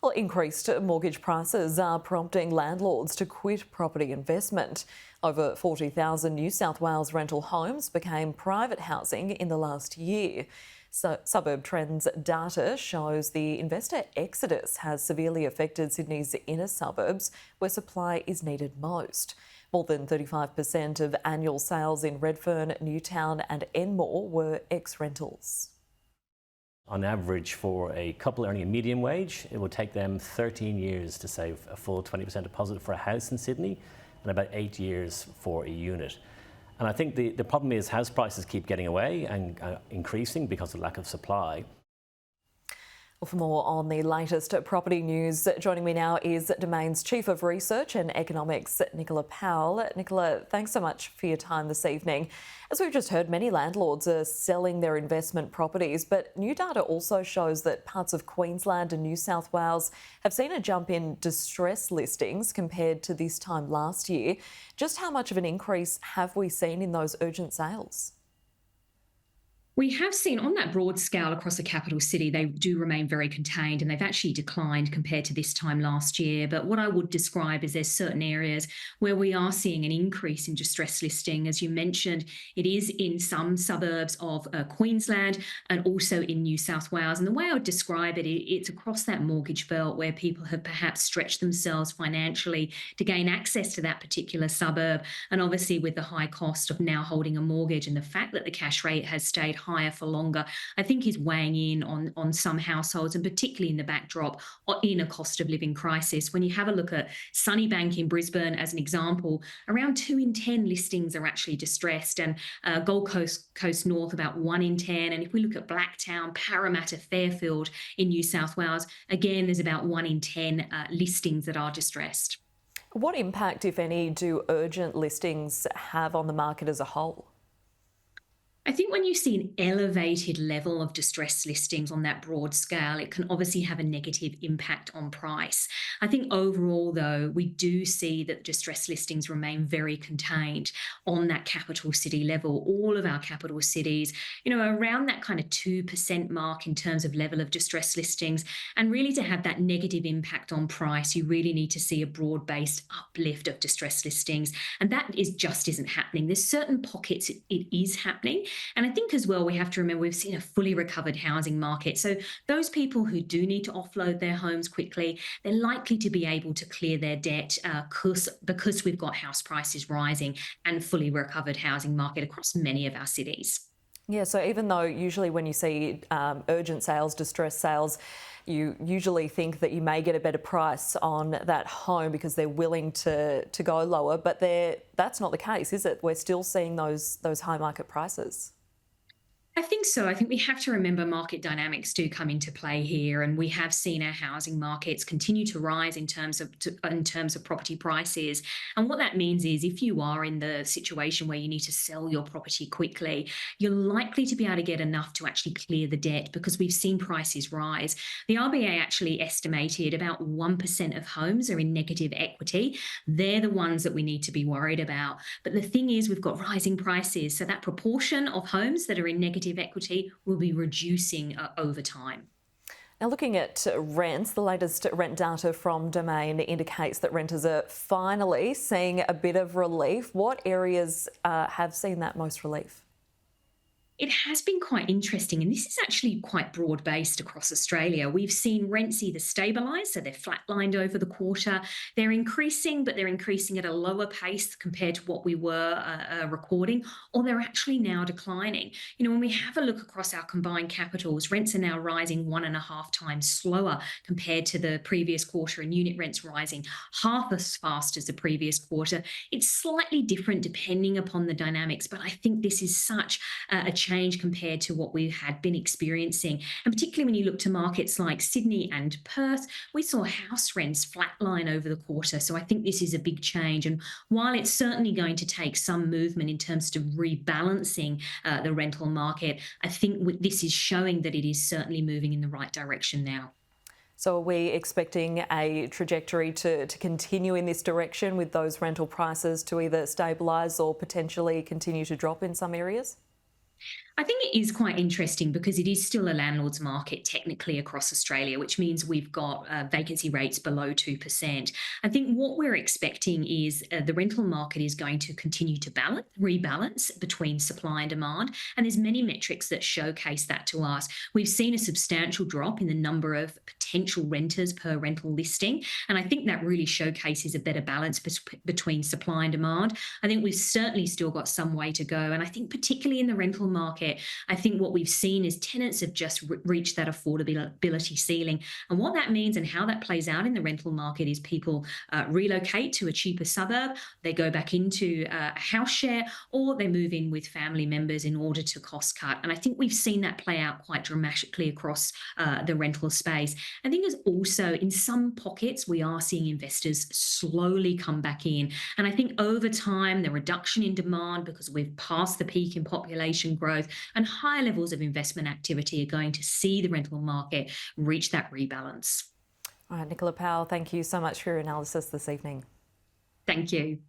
Well, increased mortgage prices are prompting landlords to quit property investment. Over 40,000 New South Wales rental homes became private housing in the last year. So, Suburb Trends data shows the investor exodus has severely affected Sydney's inner suburbs, where supply is needed most. More than 35% of annual sales in Redfern, Newtown and Enmore were ex-rentals. On average, for a couple earning a medium wage, it will take them 13 years to save a full 20% deposit for a house in Sydney and about 8 years for a unit. And I think the problem is house prices keep getting away and increasing because of lack of supply. Well, for more on the latest property news, joining me now is Domain's Chief of Research and Economics, Nicola Powell. Nicola, thanks so much for your time this evening. As we've just heard, many landlords are selling their investment properties, but new data also shows that parts of Queensland and New South Wales have seen a jump in distress listings compared to this time last year. Just how much of an increase have we seen in those urgent sales? We have seen on that broad scale across the capital city, they do remain very contained and they've actually declined compared to this time last year. But what I would describe is there's certain areas where we are seeing an increase in distress listing. As you mentioned, it is in some suburbs of Queensland and also in New South Wales. And the way I would describe it, it's across that mortgage belt where people have perhaps stretched themselves financially to gain access to that particular suburb. And obviously with the high cost of now holding a mortgage and the fact that the cash rate has stayed higher for longer, I think is weighing in on some households, and particularly in the backdrop in a cost of living crisis. When you have a look at Sunnybank in Brisbane as an example, around 2 in 10 listings are actually distressed, and Gold Coast North about 1 in 10. And if we look at Blacktown, Parramatta, Fairfield in New South Wales, again, there's about 1 in 10 listings that are distressed. What impact, if any, do urgent listings have on the market as a whole? I think when you see an elevated level of distress listings on that broad scale, it can obviously have a negative impact on price. I think overall, though, we do see that distress listings remain very contained on that capital city level. All of our capital cities, around that kind of 2% mark in terms of level of distress listings. And really to have that negative impact on price, you really need to see a broad-based uplift of distress listings. And that just isn't happening. There's certain pockets it is happening. And I think as well, we have to remember we've seen a fully recovered housing market. So those people who do need to offload their homes quickly, they're likely to be able to clear their debt because we've got house prices rising and fully recovered housing market across many of our cities. Yeah, so even though usually when you see urgent sales, distress sales, you usually think that you may get a better price on that home because they're willing to go lower, but that's not the case, is it? We're still seeing those high market prices. I think so. I think we have to remember market dynamics do come into play here, and we have seen our housing markets continue to rise in terms of property prices. And what that means is if you are in the situation where you need to sell your property quickly, you're likely to be able to get enough to actually clear the debt because we've seen prices rise. The RBA actually estimated about 1% of homes are in negative equity. They're the ones that we need to be worried about. But the thing is, we've got rising prices, so that proportion of homes that are in negative equity will be reducing over time. Now, looking at rents, the latest rent data from Domain indicates that renters are finally seeing a bit of relief. What areas have seen that most relief? It has been quite interesting, and this is actually quite broad-based across Australia. We've seen rents either stabilise, so they're flatlined over the quarter. They're increasing, but they're increasing at a lower pace compared to what we were recording, or they're actually now declining. When we have a look across our combined capitals, rents are now rising 1.5 times slower compared to the previous quarter, and unit rents rising half as fast as the previous quarter. It's slightly different depending upon the dynamics, but I think this is such a change compared to what we had been experiencing. And particularly when you look to markets like Sydney and Perth, we saw house rents flatline over the quarter. So I think this is a big change. And while it's certainly going to take some movement in terms of rebalancing the rental market, I think this is showing that it is certainly moving in the right direction now. So are we expecting a trajectory to continue in this direction with those rental prices to either stabilise or potentially continue to drop in some areas? I think it is quite interesting because it is still a landlord's market technically across Australia, which means we've got vacancy rates below 2%. I think what we're expecting is the rental market is going to continue to rebalance between supply and demand. And there's many metrics that showcase that to us. We've seen a substantial drop in the number of potential renters per rental listing. And I think that really showcases a better balance between supply and demand. I think we've certainly still got some way to go. And I think particularly in the rental market, I think what we've seen is tenants have just reached that affordability ceiling. And what that means and how that plays out in the rental market is people relocate to a cheaper suburb, they go back into a house share, or they move in with family members in order to cost cut. And I think we've seen that play out quite dramatically across the rental space. I think there's also in some pockets, we are seeing investors slowly come back in. And I think over time, the reduction in demand because we've passed the peak in population growth and higher levels of investment activity are going to see the rental market reach that rebalance. All right, Nicola Powell, thank you so much for your analysis this evening. Thank you.